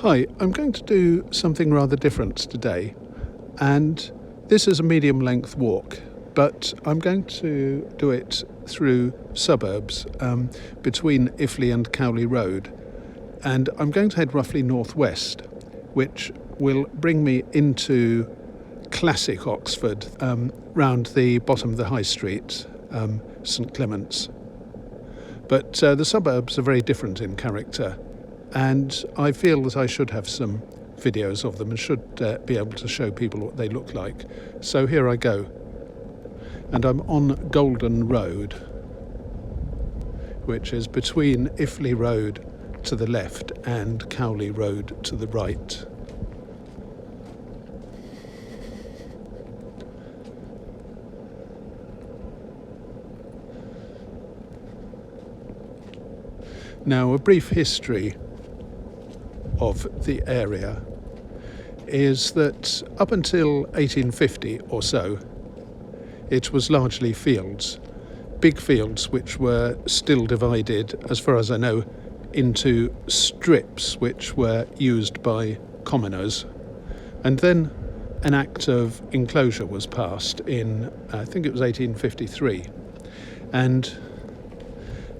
Hi, I'm going to do something rather different today, and this is a medium length walk, but I'm going to do it through Suburbs between Iffley and Cowley Road, and I'm going to head roughly northwest, which will bring me into classic Oxford, round the bottom of the High Street, St Clement's. But the suburbs are very different in character, and I feel that I should have some videos of them and should be able to show people what they look like. So here I go. And I'm on Golden Road, which is between Iffley Road to the left and Cowley Road to the right. Now, a brief history of the area is that up until 1850 or so, it was largely fields, big fields which were still divided, as far as I know, into strips which were used by commoners. And then an act of enclosure was passed in, I think it was 1853, and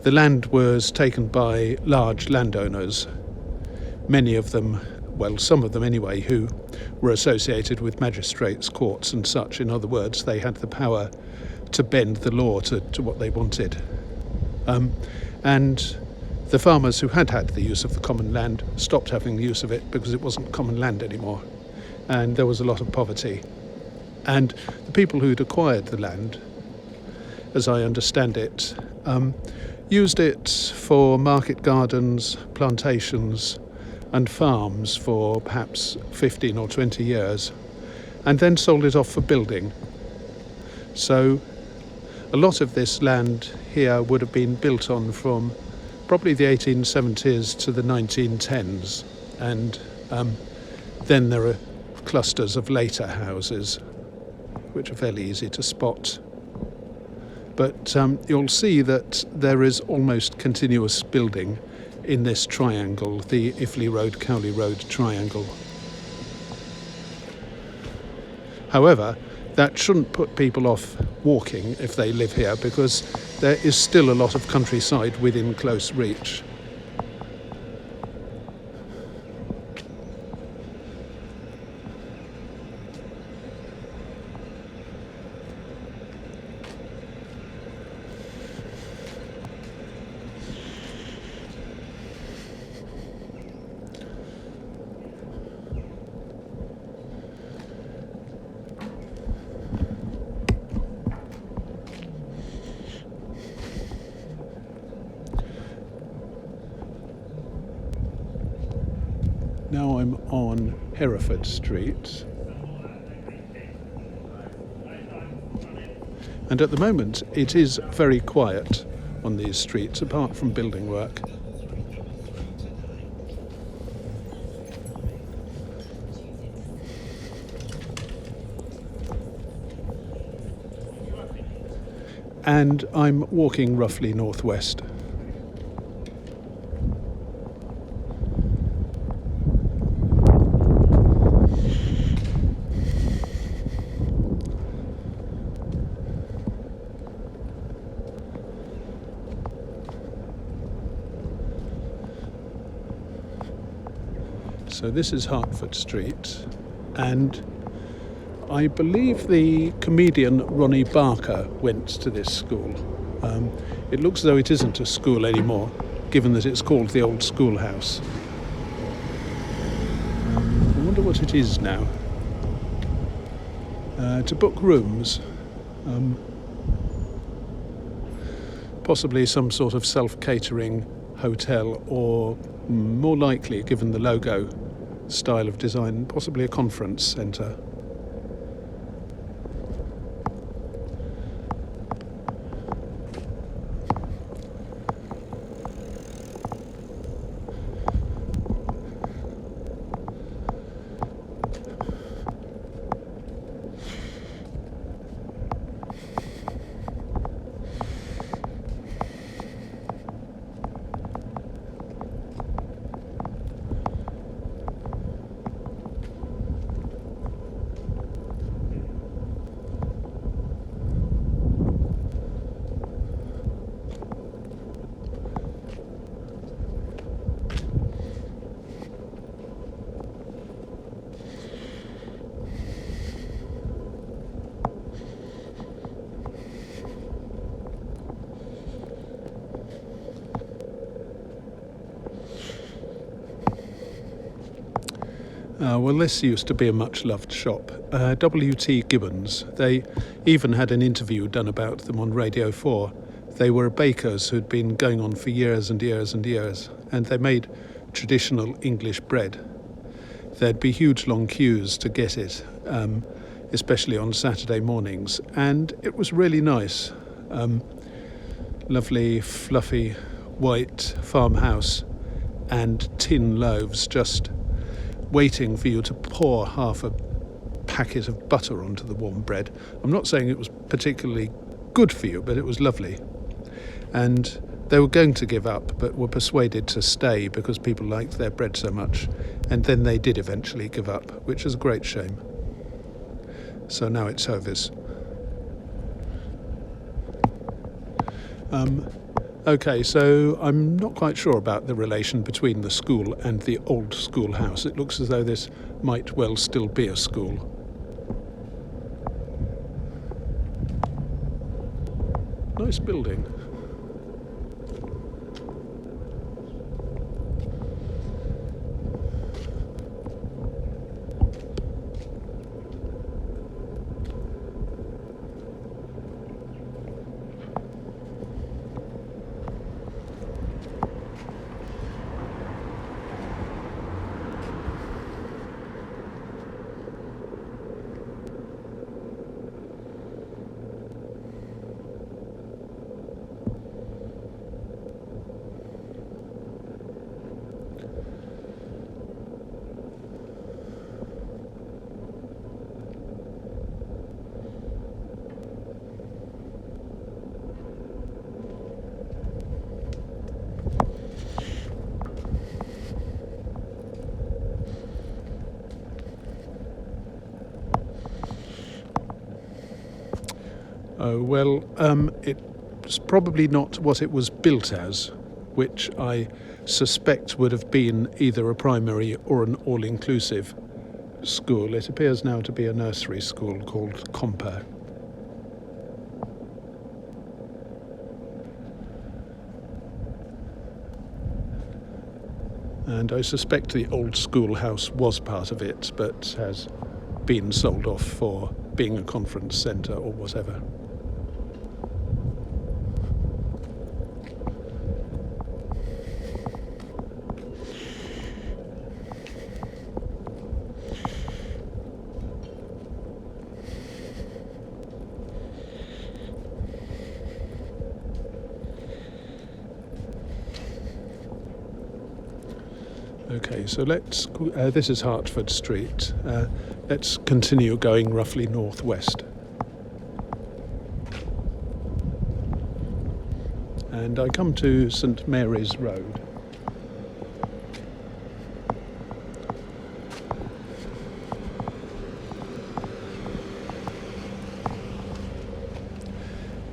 the land was taken by large landowners, many of them, well, some of them anyway, who were associated with magistrates' courts and such. In other words, they had the power to bend the law to what they wanted. And the farmers who had the use of the common land stopped having the use of it because it wasn't common land anymore. And there was a lot of poverty. And the people who'd acquired the land, as I understand it, used it for market gardens, plantations, and farms for perhaps 15 or 20 years, and then sold it off for building. So a lot of this land here would have been built on from probably the 1870s to the 1910s, and then there are clusters of later houses which are fairly easy to spot. But you'll see that there is almost continuous building in this triangle, the Iffley Road, Cowley Road triangle. However, that shouldn't put people off walking if they live here, because there is still a lot of countryside within close reach. Now I'm on Hertford Street, and at the moment it is very quiet on these streets apart from building work. And I'm walking roughly northwest. So this is Hertford Street, and I believe the comedian Ronnie Barker went to this school. It looks as though it isn't a school anymore, given that it's called the Old Schoolhouse. I wonder what it is now. To book rooms, possibly some sort of self-catering hotel, or more likely, given the logo style of design, possibly a conference centre. Well, this used to be a much-loved shop. W.T. Gibbons, they even had an interview done about them on Radio 4. They were bakers who'd been going on for years and years and years, and they made traditional English bread. There'd be huge long queues to get it, especially on Saturday mornings, and it was really nice. Lovely, fluffy, white farmhouse and tin loaves just waiting for you to pour half a packet of butter onto the warm bread. I'm not saying it was particularly good for you, but it was lovely. And they were going to give up, but were persuaded to stay because people liked their bread so much. And then they did eventually give up, which is a great shame. So now it's Hovis. Okay, so I'm not quite sure about the relation between the school and the old schoolhouse. It looks as though this might well still be a school. Nice building. Oh, well, it's probably not what it was built as, which I suspect would have been either a primary or an all-inclusive school. It appears now to be a nursery school called Comper. And I suspect the old schoolhouse was part of it, but has been sold off for being a conference centre or whatever. Okay, so this is Hertford Street. Let's continue going roughly northwest. And I come to St Mary's Road.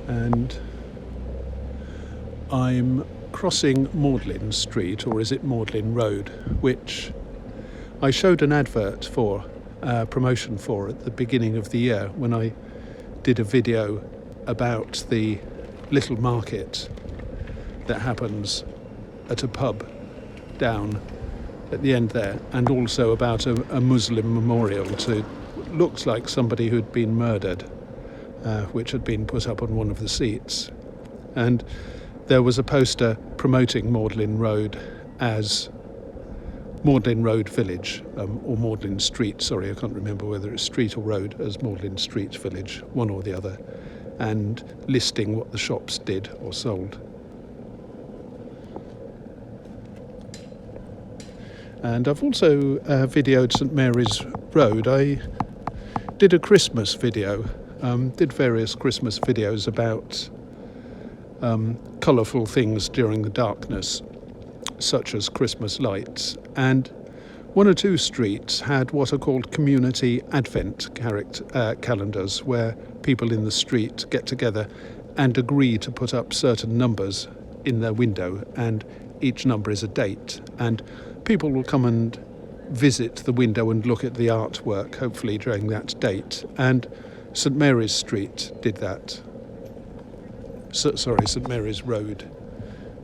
And I'm crossing Magdalen Street, or is it Magdalen Road, which I showed an advert for, promotion for at the beginning of the year when I did a video about the little market that happens at a pub down at the end there, and also about a Muslim memorial to looked like somebody who'd been murdered, which had been put up on one of the seats. And there was a poster promoting Magdalen Road as Magdalen Road Village, or Magdalen Street, sorry, I can't remember whether it's street or road, as Magdalen Street Village, one or the other, and listing what the shops did or sold. And I've also videoed St Mary's Road. I did a Christmas video, did various Christmas videos about colourful things during the darkness, such as Christmas lights, and one or two streets had what are called community advent calendars, where people in the street get together and agree to put up certain numbers in their window, and each number is a date, and people will come and visit the window and look at the artwork, hopefully during that date. And St Mary's Street did that. St Mary's Road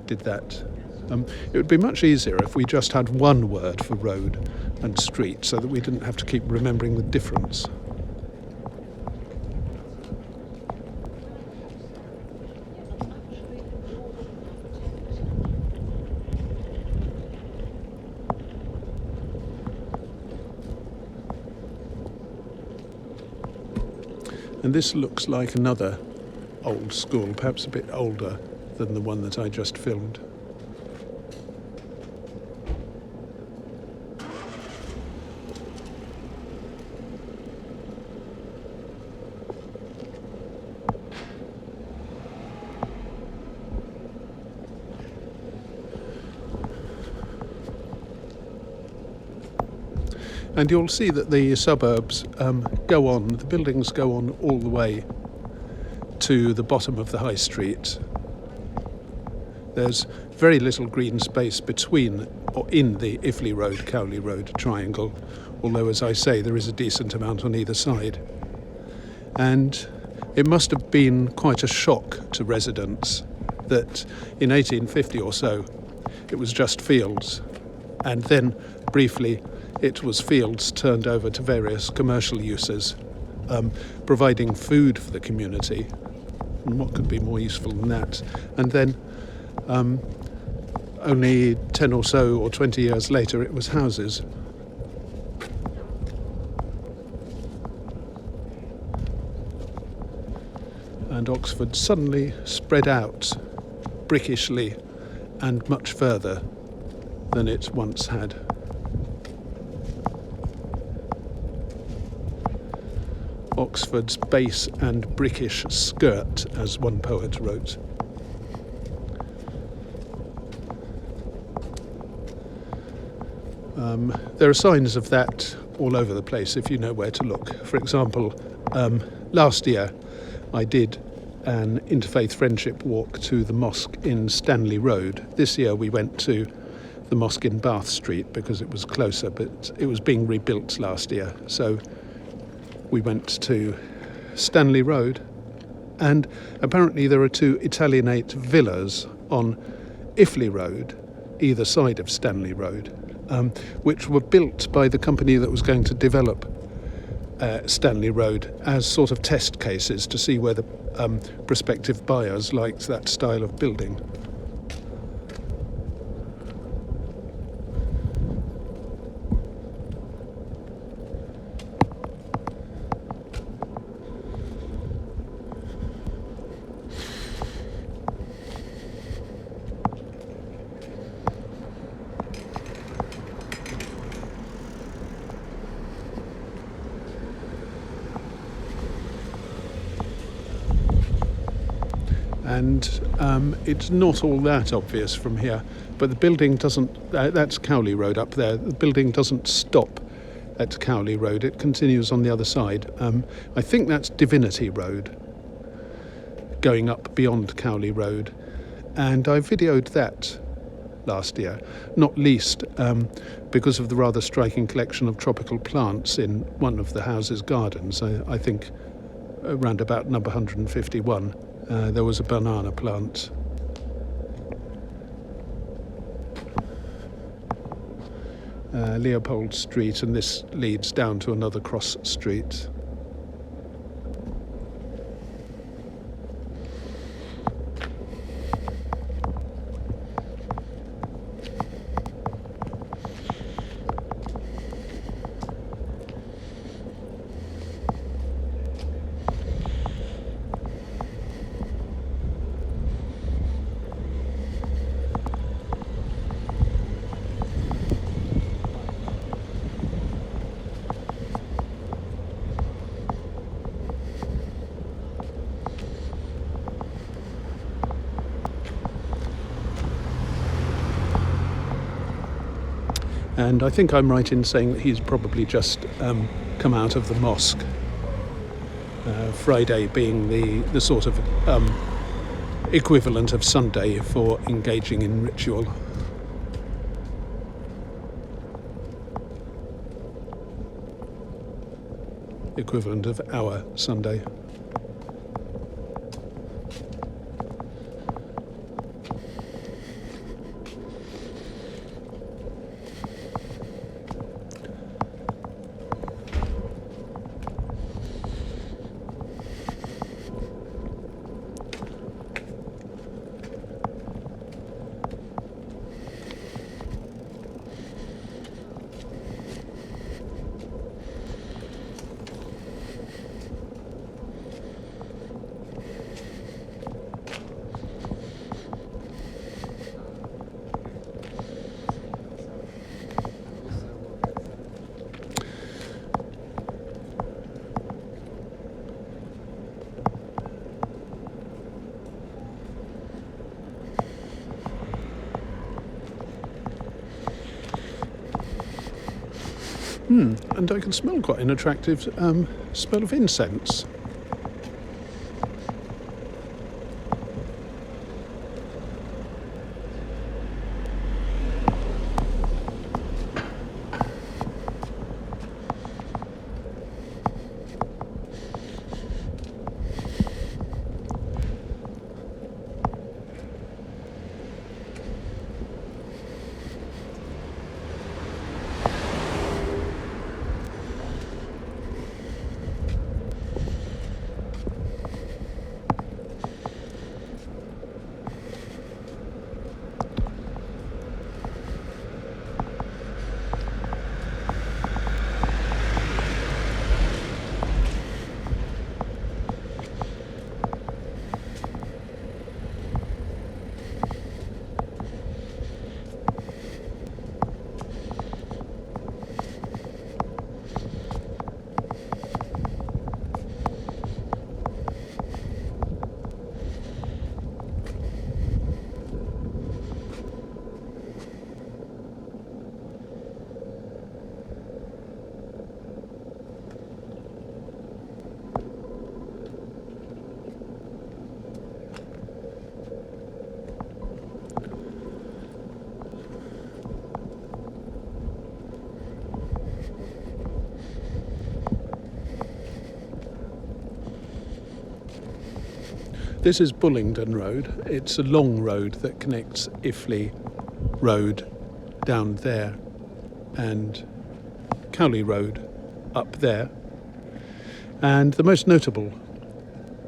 did that. It would be much easier if we just had one word for road and street so that we didn't have to keep remembering the difference. And this looks like another old school, perhaps a bit older than the one that I just filmed. And you'll see that the suburbs go on, the buildings go on all the way to the bottom of the high street. There's very little green space between or in the Iffley Road, Cowley Road triangle, although, as I say, there is a decent amount on either side. And it must have been quite a shock to residents that in 1850 or so it was just fields, and then briefly it was fields turned over to various commercial uses, providing food for the community. And what could be more useful than that? And then only 10 or so or 20 years later it was houses. And Oxford suddenly spread out brickishly and much further than it once had. Oxford's base and brickish skirt, as one poet wrote. There are signs of that all over the place if you know where to look. For example, last year I did an interfaith friendship walk to the mosque in Stanley Road. This year we went to the mosque in Bath Street because it was closer, but it was being rebuilt last year. So we went to Stanley Road, and apparently there are two Italianate villas on Iffley Road, either side of Stanley Road, which were built by the company that was going to develop Stanley Road as sort of test cases to see whether prospective buyers liked that style of building. And it's not all that obvious from here, but the building doesn't, that's Cowley Road up there, the building doesn't stop at Cowley Road, it continues on the other side. I think that's Divinity Road, going up beyond Cowley Road, and I videoed that last year, not least because of the rather striking collection of tropical plants in one of the house's gardens. I think around about number 151. There was a banana plant. Leopold Street, and this leads down to another cross street. And I think I'm right in saying that he's probably just come out of the mosque. Friday being the sort of equivalent of Sunday for engaging in ritual. Equivalent of our Sunday. And I can smell quite an attractive smell of incense. This is Bullingdon Road. It's a long road that connects Iffley Road down there and Cowley Road up there. And the most notable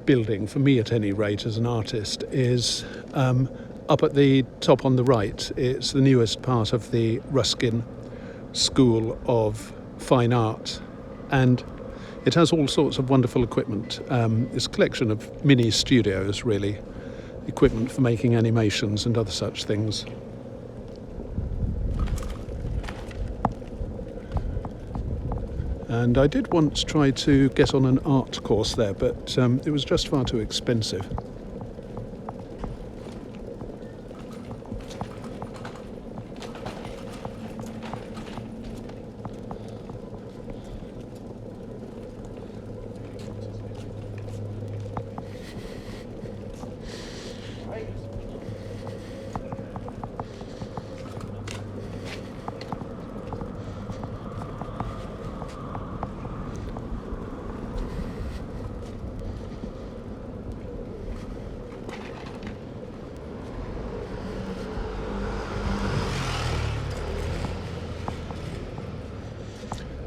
building, for me at any rate as an artist, is up at the top on the right. It's the newest part of the Ruskin School of Fine Art, and it has all sorts of wonderful equipment. It's a collection of mini studios, really, equipment for making animations and other such things. And I did once try to get on an art course there, but it was just far too expensive.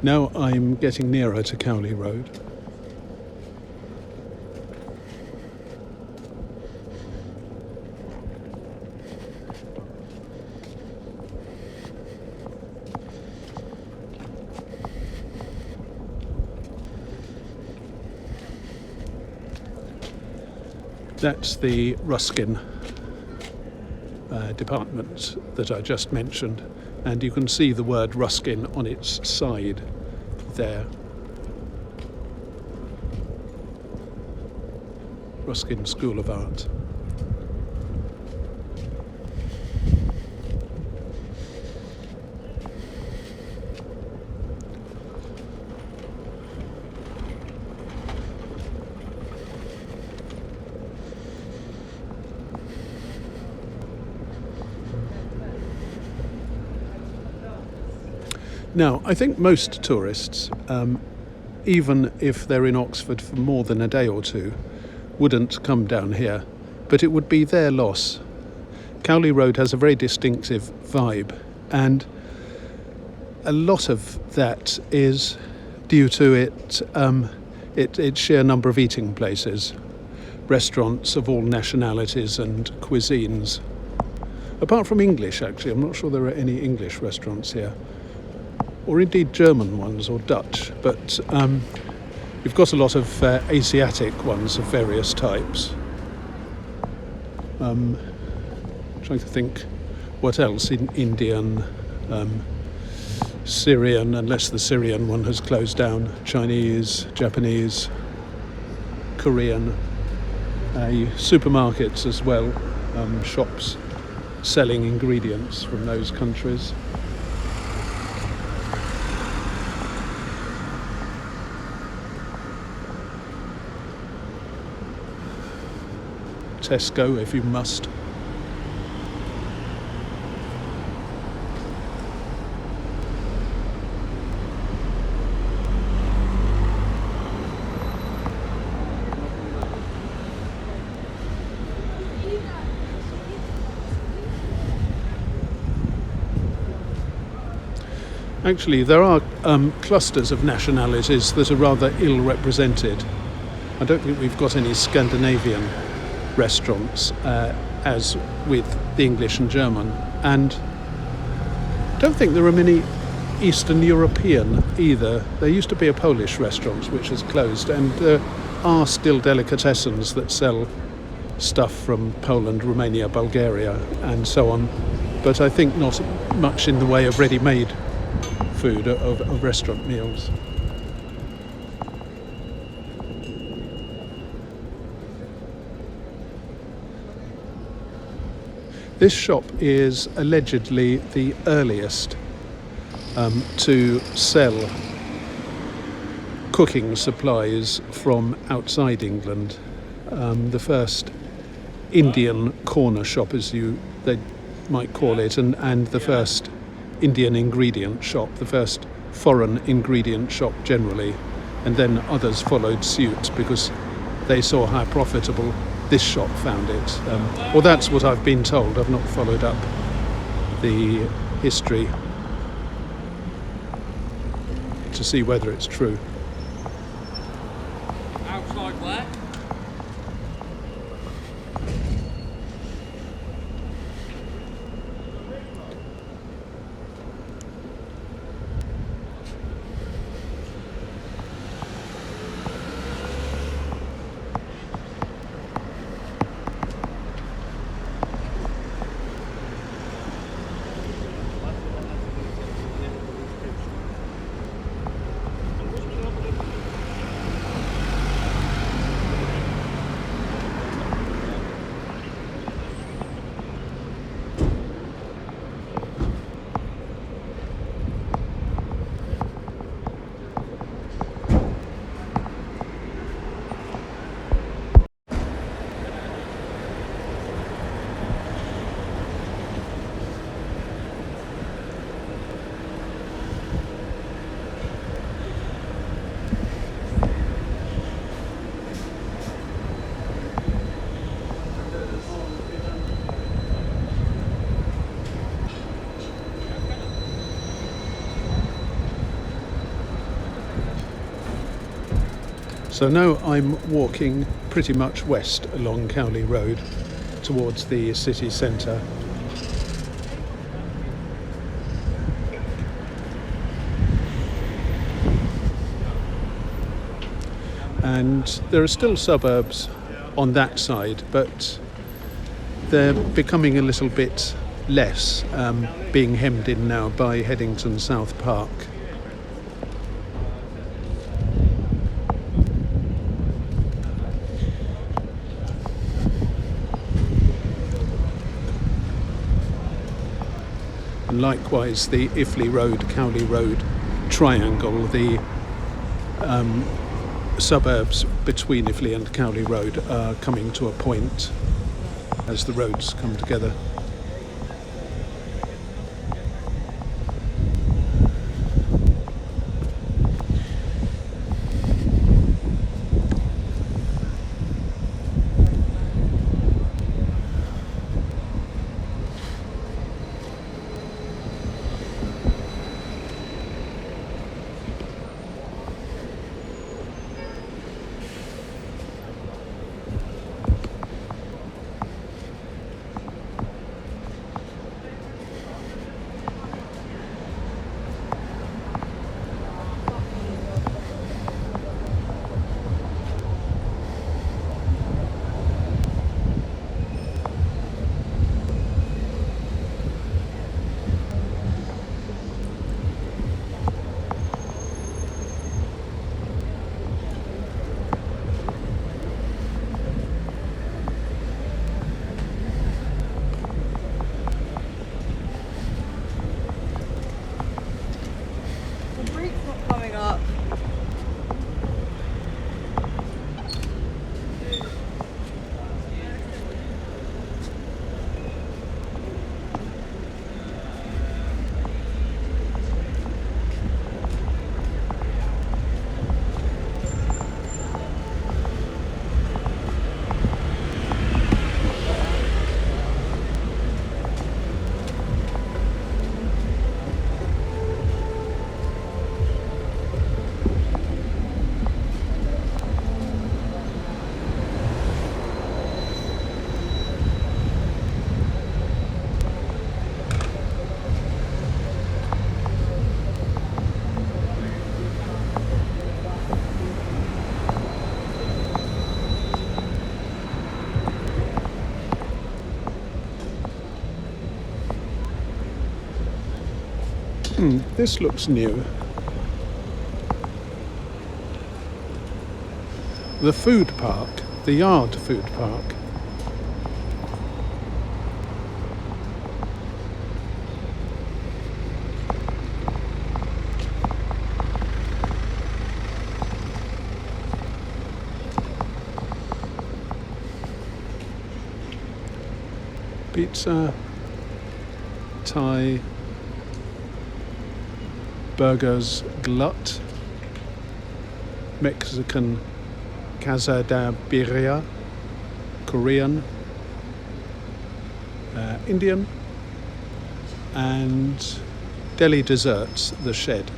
Now I'm getting nearer to Cowley Road. That's the Ruskin department that I just mentioned, and you can see the word Ruskin on its side there. Ruskin School of Art. Now, I think most tourists, even if they're in Oxford for more than a day or two, wouldn't come down here, but it would be their loss. Cowley Road has a very distinctive vibe, and a lot of that is due to its sheer number of eating places, restaurants of all nationalities and cuisines. Apart from English, actually, I'm not sure there are any English restaurants here, or indeed German ones or Dutch, but you've got a lot of Asiatic ones of various types. Trying to think what else, in Indian, Syrian, unless the Syrian one has closed down, Chinese, Japanese, Korean, supermarkets as well, shops selling ingredients from those countries. Tesco if you must. Actually, there are clusters of nationalities that are rather ill represented. I don't think we've got any Scandinavian restaurants as with the English and German, and I don't think there are many Eastern European either. There used to be a Polish restaurant which has closed, and there are still delicatessens that sell stuff from Poland, Romania, Bulgaria and so on, but I think not much in the way of ready-made food, of restaurant meals. This shop is allegedly the earliest to sell cooking supplies from outside England. The first Indian corner shop, as they might call it, and the first Indian ingredient shop, the first foreign ingredient shop generally, and then others followed suit because they saw how profitable this shop found it. Well, that's what I've been told. I've not followed up the history to see whether it's true. Outside black. So now I'm walking pretty much west along Cowley Road towards the city centre. And there are still suburbs on that side, but they're becoming a little bit less, being hemmed in now by Headington South Park. And likewise, the Iffley Road, Cowley Road triangle, the suburbs between Iffley and Cowley Road are coming to a point as the roads come together. This looks new. The food park, the Yard Food Park. Pizza, Thai, burgers, glut, Mexican Casa da Birria, Korean, Indian, and deli desserts, The Shed.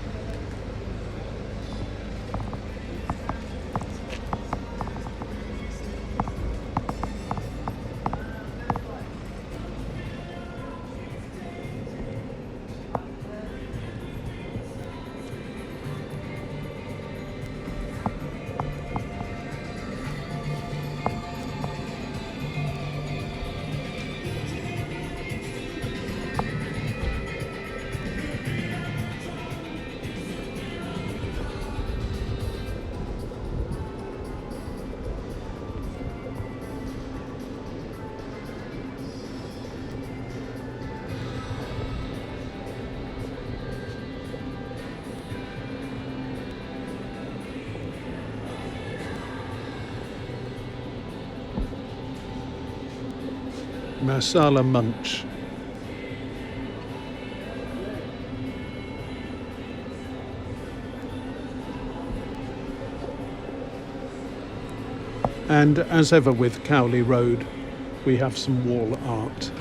Masala Munch. And as ever with Cowley Road, we have some wall art.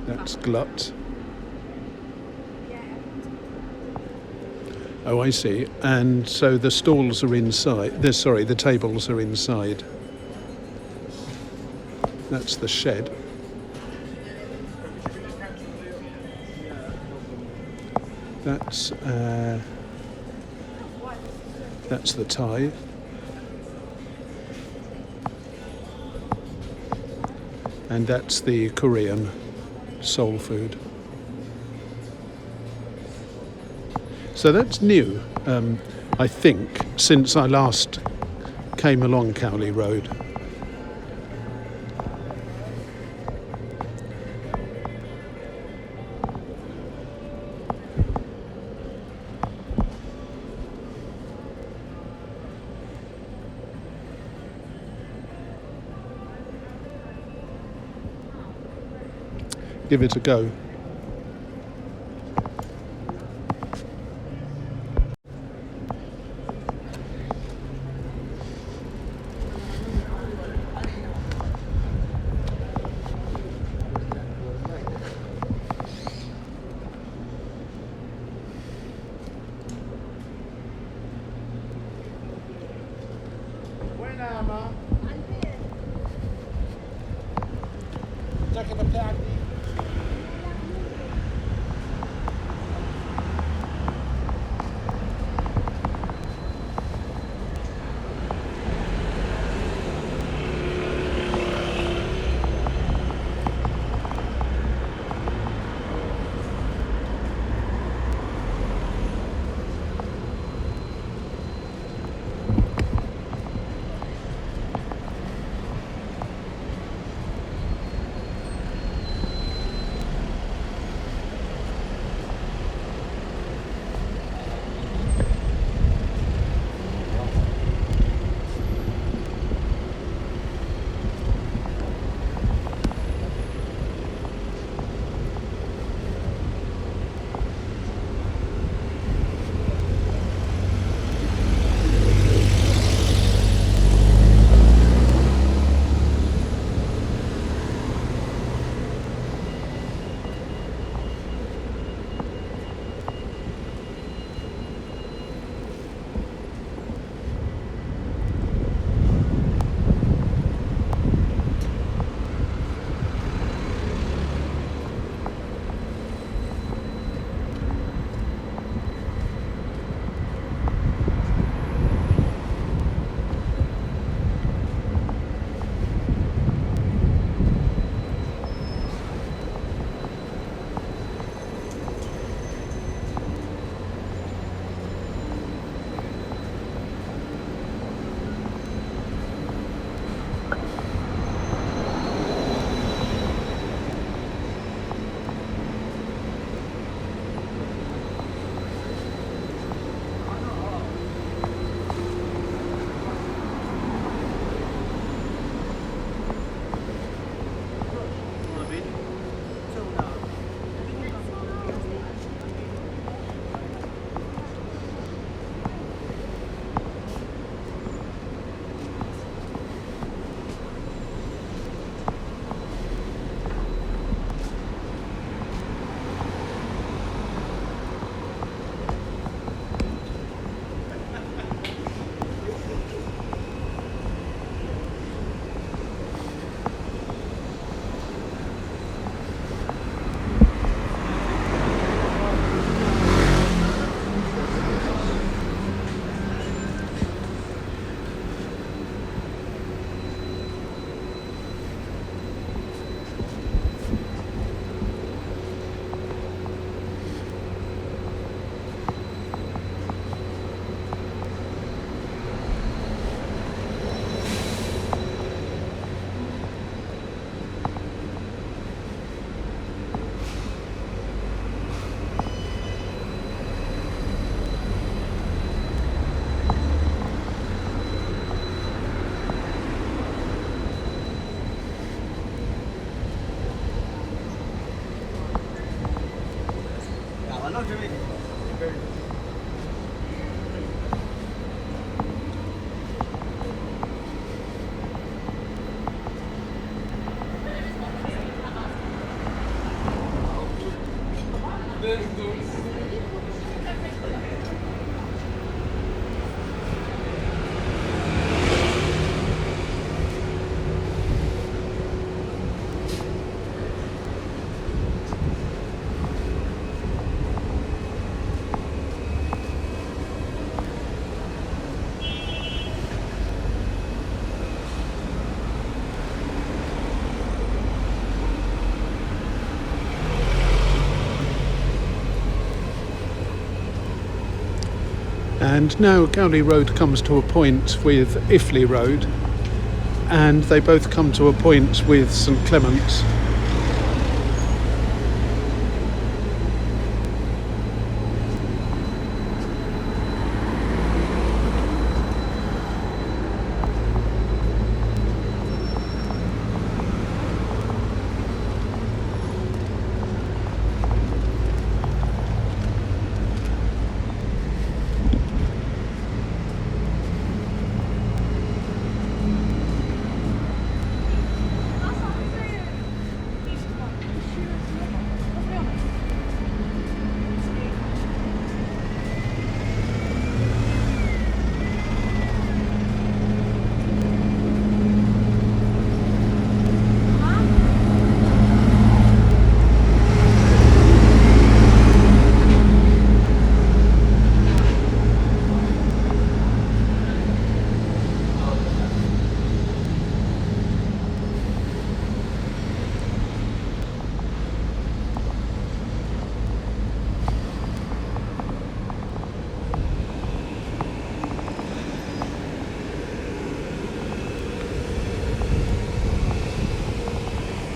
That's glut. Oh, I see. And so the stalls are inside. The tables are inside. That's The Shed. That's the Thai. And that's the Korean soul food. So that's new, I think, since I last came along Cowley Road. Give it a go. And now Cowley Road comes to a point with Iffley Road, and they both come to a point with St Clement's.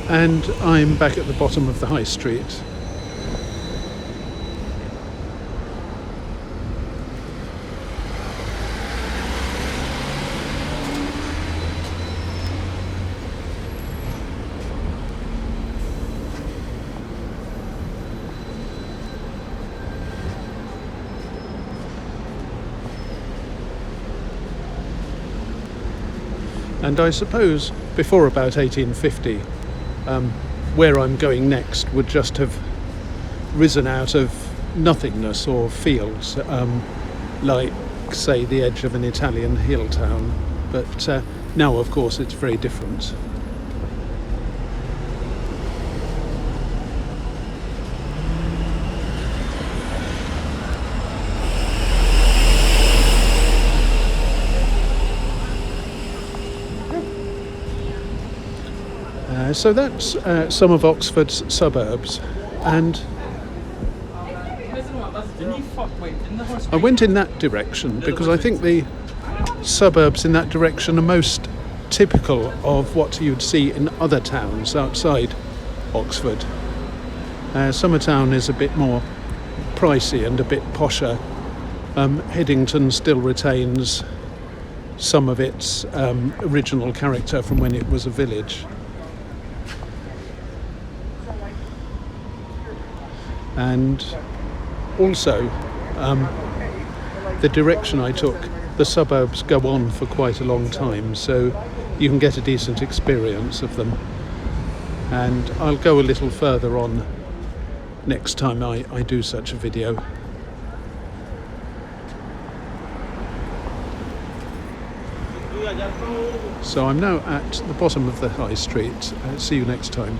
And I'm back at the bottom of the high street. And I suppose before about 1850, where I'm going next would just have risen out of nothingness or fields, like, say, the edge of an Italian hill town. But now, of course, it's very different. So that's some of Oxford's suburbs, and I went in that direction because I think the suburbs in that direction are most typical of what you'd see in other towns outside Oxford. Summertown is a bit more pricey and a bit posher. Headington still retains some of its original character from when it was a village. And also, the direction I took, the suburbs go on for quite a long time, so you can get a decent experience of them. And I'll go a little further on next time I do such a video. So I'm now at the bottom of the high street. See you next time.